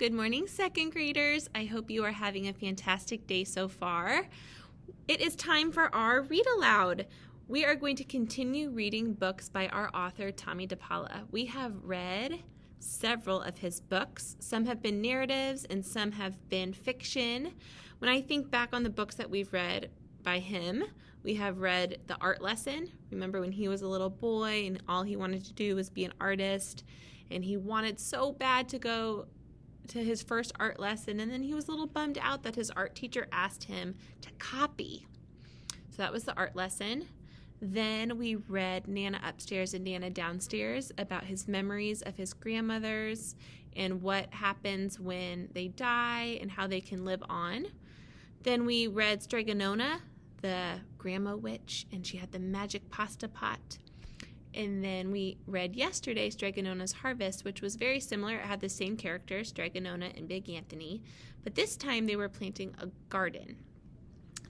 Good morning, second graders. I hope you are having a fantastic day so far. It is time for our read aloud. We are going to continue reading books by our author, Tommy dePaola. We have read several of his books. Some have been narratives and some have been fiction. When I think back on the books that we've read by him, we have read The Art Lesson. Remember when he was a little boy and all he wanted to do was be an artist, and he wanted so bad to go to his first art lesson, and then he was a little bummed out that his art teacher asked him to copy. So that was The Art Lesson. Then we read Nana Upstairs and Nana Downstairs, about his memories of his grandmothers and what happens when they die and how they can live on. Then we read Stregonona, the grandma witch, and she had the magic pasta pot. And then we read yesterday Stregonona's Harvest, which was very similar. It had the same characters, Stregonona and Big Anthony, but this time they were planting a garden.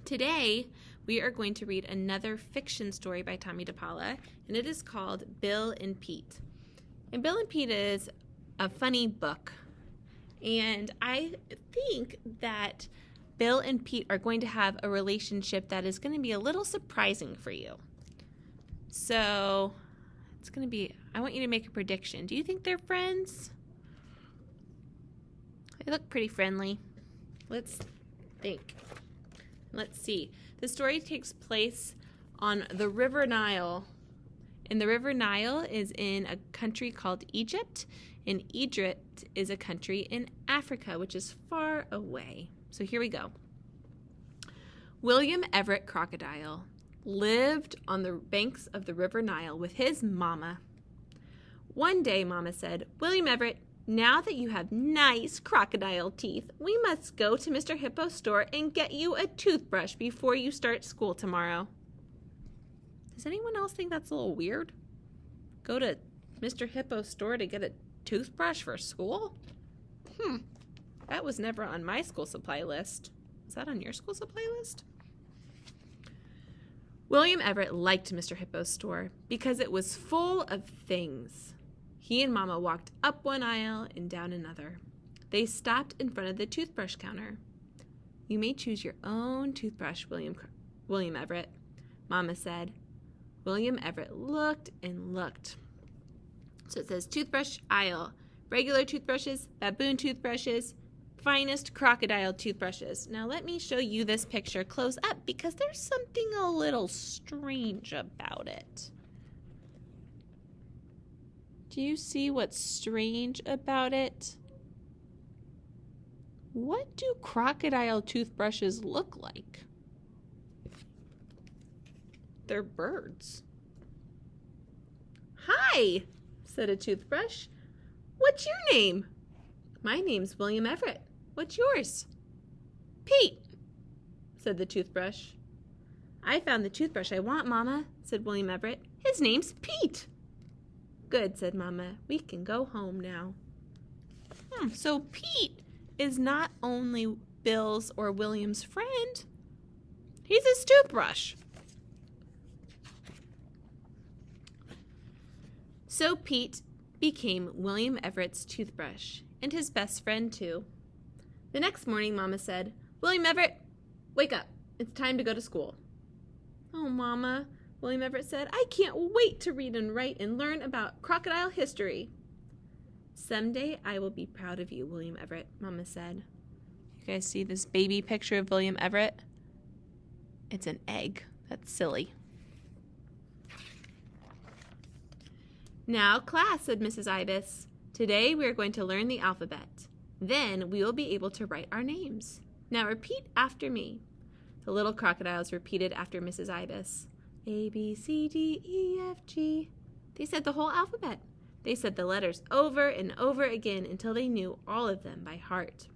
Today, we are going to read another fiction story by Tommy dePaola, and it is called Bill and Pete. And Bill and Pete is a funny book, and I think that Bill and Pete are going to have a relationship that is going to be a little surprising for you. So it's going to be, I want you to make a prediction. Do you think they're friends? They look pretty friendly. Let's think. Let's see. The story takes place on the River Nile. And the River Nile is in a country called Egypt. And Egypt is a country in Africa, which is far away. So here we go. William Everett Crocodile lived on the banks of the River Nile with his mama. One day, Mama said, "William Everett, now that you have nice crocodile teeth, we must go to Mr. Hippo's store and get you a toothbrush before you start school tomorrow." Does anyone else think that's a little weird? Go to Mr. Hippo's store to get a toothbrush for school? That was never on my school supply list. Is that on your school supply list? William Everett liked Mr. Hippo's store because it was full of things. He and Mama walked up one aisle and down another. They stopped in front of the toothbrush counter. "You may choose your own toothbrush, William Everett," Mama said. William Everett looked and looked. So it says toothbrush aisle, regular toothbrushes, baboon toothbrushes, finest crocodile toothbrushes. Now let me show you this picture close up because there's something a little strange about it. Do you see what's strange about it? What do crocodile toothbrushes look like? They're birds. "Hi," said a toothbrush. "What's your name?" "My name's William Everett. What's yours?" "Pete," said the toothbrush. "I found the toothbrush I want, Mama," said William Everett. "His name's Pete." "Good," said Mama. "We can go home now." So Pete is not only Bill's or William's friend, he's his toothbrush. So Pete became William Everett's toothbrush, and his best friend too. The next morning, Mama said, "William Everett, wake up. It's time to go to school." "Oh, Mama," William Everett said, "I can't wait to read and write and learn about crocodile history." "Someday I will be proud of you, William Everett," Mama said. You guys see this baby picture of William Everett? It's an egg. That's silly. "Now, class," said Mrs. Ibis, "today we are going to learn the alphabet. Then we will be able to write our names. Now repeat after me." The little crocodiles repeated after Mrs. Ibis. A, B, C, D, E, F, G. They said the whole alphabet. They said the letters over and over again until they knew all of them by heart.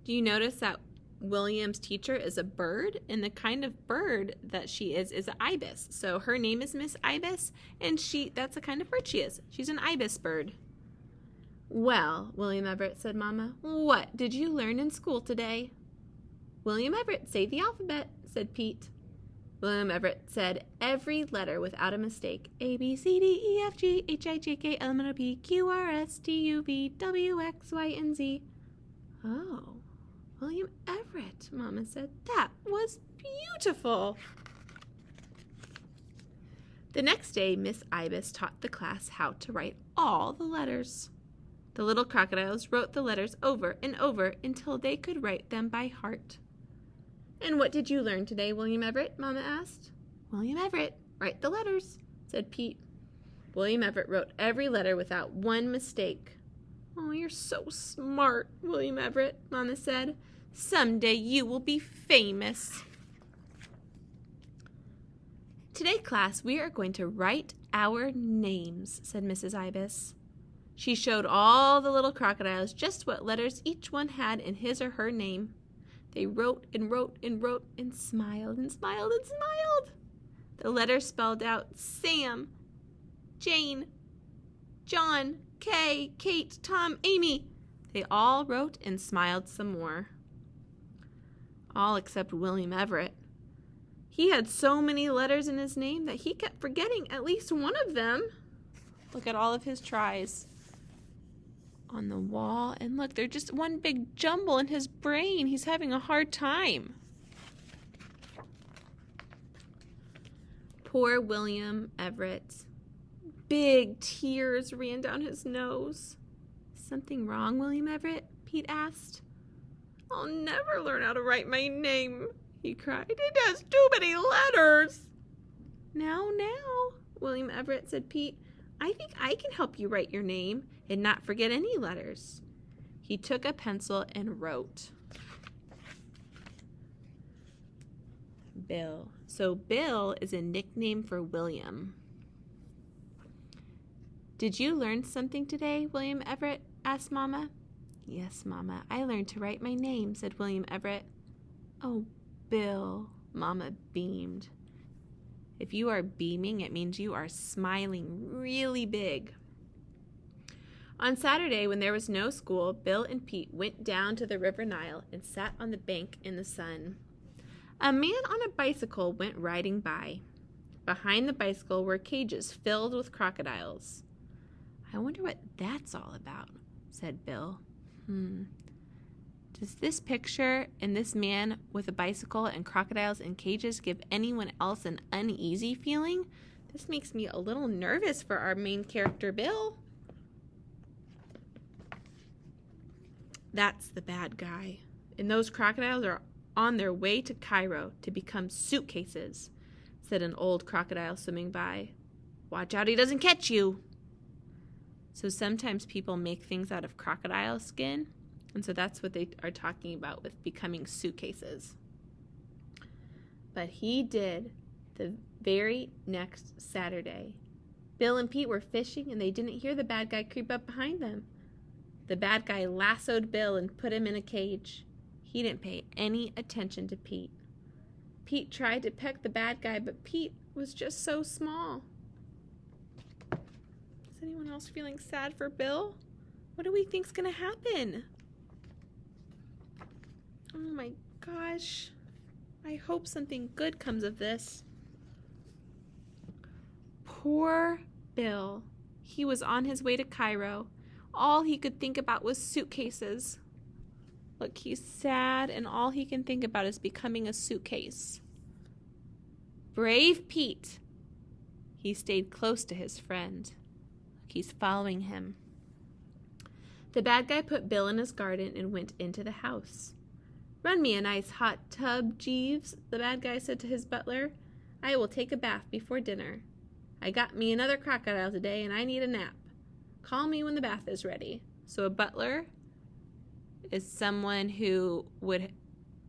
Do you notice that William's teacher is a bird? And the kind of bird that she is an ibis. So her name is Miss Ibis, and that's the kind of bird she is. She's an ibis bird. "Well, William Everett," said Mama, "what did you learn in school today?" "William Everett, say the alphabet," said Pete. William Everett said every letter without a mistake. A, B, C, D, E, F, G, H, I, J, K, L, M, N, O, P, Q, R, S, T, U, V, W, X, Y, and Z. Oh, William Everett, Mama said. That was beautiful. The next day, Miss Ibis taught the class how to write all the letters. The little crocodiles wrote the letters over and over until they could write them by heart. "And what did you learn today, William Everett?" Mama asked. "William Everett, write the letters," said Pete. William Everett wrote every letter without one mistake. "Oh, you're so smart, William Everett," Mama said. "Someday you will be famous." "Today, class, we are going to write our names," said Mrs. Ibis. She showed all the little crocodiles just what letters each one had in his or her name. They wrote and wrote and wrote and smiled and smiled and smiled. The letters spelled out Sam, Jane, John, Kay, Kate, Tom, Amy. They all wrote and smiled some more. All except William Everett. He had so many letters in his name that he kept forgetting at least one of them. Look at all of his tries on the wall, and look, they're just one big jumble in his brain. He's having a hard time. Poor William Everett. Big tears ran down his nose. "Something wrong, William Everett?" Pete asked. "I'll never learn how to write my name," he cried. "It has too many letters." Now, William Everett," said Pete. "I think I can help you write your name and not forget any letters." He took a pencil and wrote. Bill. So Bill is a nickname for William. "Did you learn something today, William Everett?" asked Mama. "Yes, Mama, I learned to write my name," said William Everett. "Oh, Bill," Mama beamed. If you are beaming, it means you are smiling really big. On Saturday, when there was no school, Bill and Pete went down to the River Nile and sat on the bank in the sun. A man on a bicycle went riding by. Behind the bicycle were cages filled with crocodiles. "I wonder what that's all about," said Bill. Does this picture and this man with a bicycle and crocodiles in cages give anyone else an uneasy feeling? This makes me a little nervous for our main character, Bill. That's the bad guy. And those crocodiles are on their way to Cairo to become suitcases, said an old crocodile swimming by. "Watch out he doesn't catch you." So sometimes people make things out of crocodile skin. And so that's what they are talking about with becoming suitcases. But he did the very next Saturday. Bill and Pete were fishing and they didn't hear the bad guy creep up behind them. The bad guy lassoed Bill and put him in a cage. He didn't pay any attention to Pete. Pete tried to peck the bad guy, but Pete was just so small. Is anyone else feeling sad for Bill? What do we think's going to happen? Oh my gosh. I hope something good comes of this. Poor Bill. He was on his way to Cairo. All he could think about was suitcases. Look, he's sad, and all he can think about is becoming a suitcase. Brave Pete. He stayed close to his friend. Look, he's following him. The bad guy put Bill in his garden and went into the house. "Run me a nice hot tub, Jeeves," the bad guy said to his butler. "I will take a bath before dinner. I got me another crocodile today, and I need a nap. Call me when the bath is ready." So a butler is someone who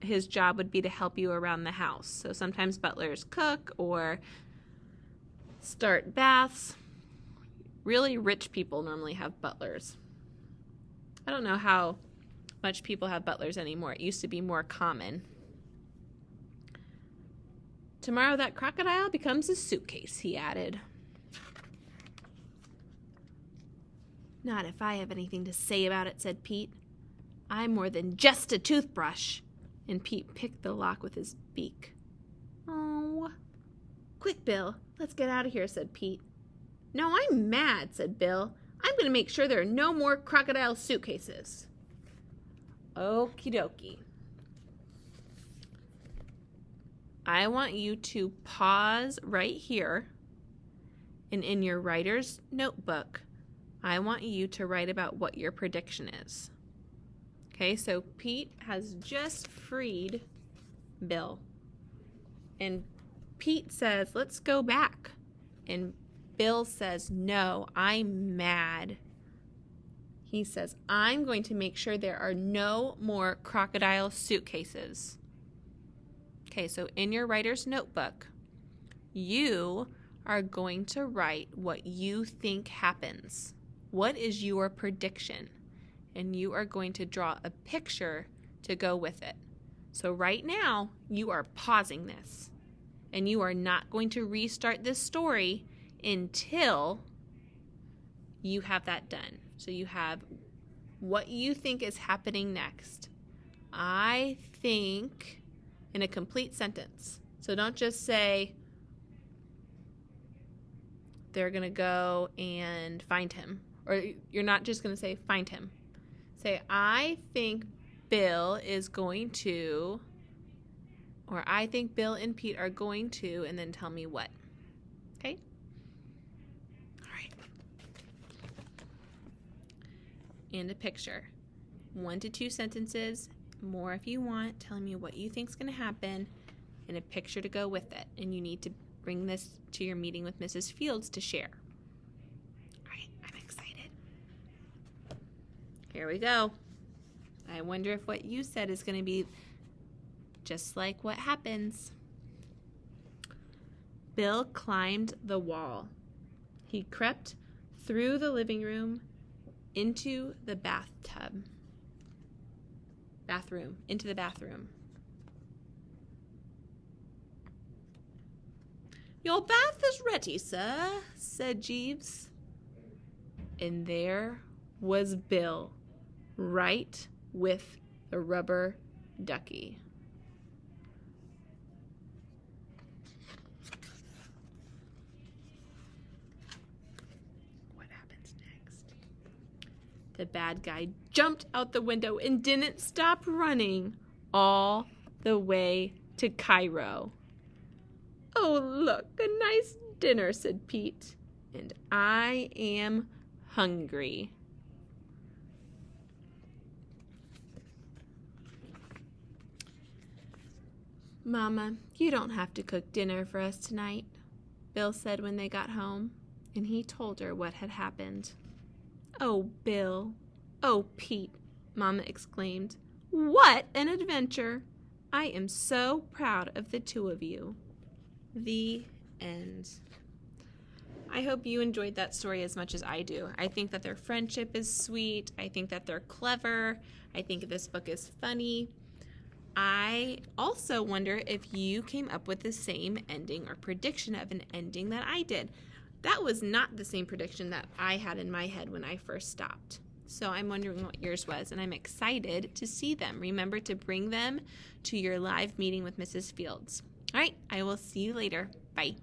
his job would be to help you around the house. So sometimes butlers cook or start baths. Really rich people normally have butlers. I don't know how much people have butlers anymore. It used to be more common. "Tomorrow that crocodile becomes a suitcase," he added. "Not if I have anything to say about it," said Pete. "I'm more than just a toothbrush." And Pete picked the lock with his beak. Oh. Quick, Bill. Let's get out of here, said Pete. No, I'm mad, said Bill. I'm going to make sure there are no more crocodile suitcases. Okie dokie. I want you to pause right here, and in your writer's notebook, I want you to write about what your prediction is. Okay, so Pete has just freed Bill. And Pete says, let's go back. And Bill says, no, I'm mad. He says, I'm going to make sure there are no more crocodile suitcases. Okay, so in your writer's notebook, you are going to write what you think happens. What is your prediction? And you are going to draw a picture to go with it. So right now, you are pausing this. And you are not going to restart this story until you have that done. So you have what you think is happening next. I think, in a complete sentence. So don't just say, they're going to go and find him. Or you're not just going to say, find him. Say, I think Bill is going to, or I think Bill and Pete are going to, and then tell me what. Okay? All right. And a picture. 1 to 2 sentences, more if you want, telling me what you think is going to happen, and a picture to go with it. And you need to bring this to your meeting with Mrs. Fields to share. All right, I'm excited. Here we go. I wonder if what you said is going to be just like what happens. Bill climbed the wall. He crept through the living room into the bathroom. Your bath is ready, sir, said Jeeves. And there was Bill, right with the rubber ducky. What happens next? The bad guy jumped out the window and didn't stop running all the way to Cairo. Oh, look, a nice dinner, said Pete, and I am hungry. Mama, you don't have to cook dinner for us tonight, Bill said when they got home, and he told her what had happened. Oh, Bill. Oh, Pete, Mama exclaimed. What an adventure! I am so proud of the two of you. The end. I hope you enjoyed that story as much as I do. I think that their friendship is sweet. I think that they're clever. I think this book is funny. I also wonder if you came up with the same ending or prediction of an ending that I did. That was not the same prediction that I had in my head when I first stopped. So I'm wondering what yours was, and I'm excited to see them. Remember to bring them to your live meeting with Mrs. Fields. All right, I will see you later. Bye.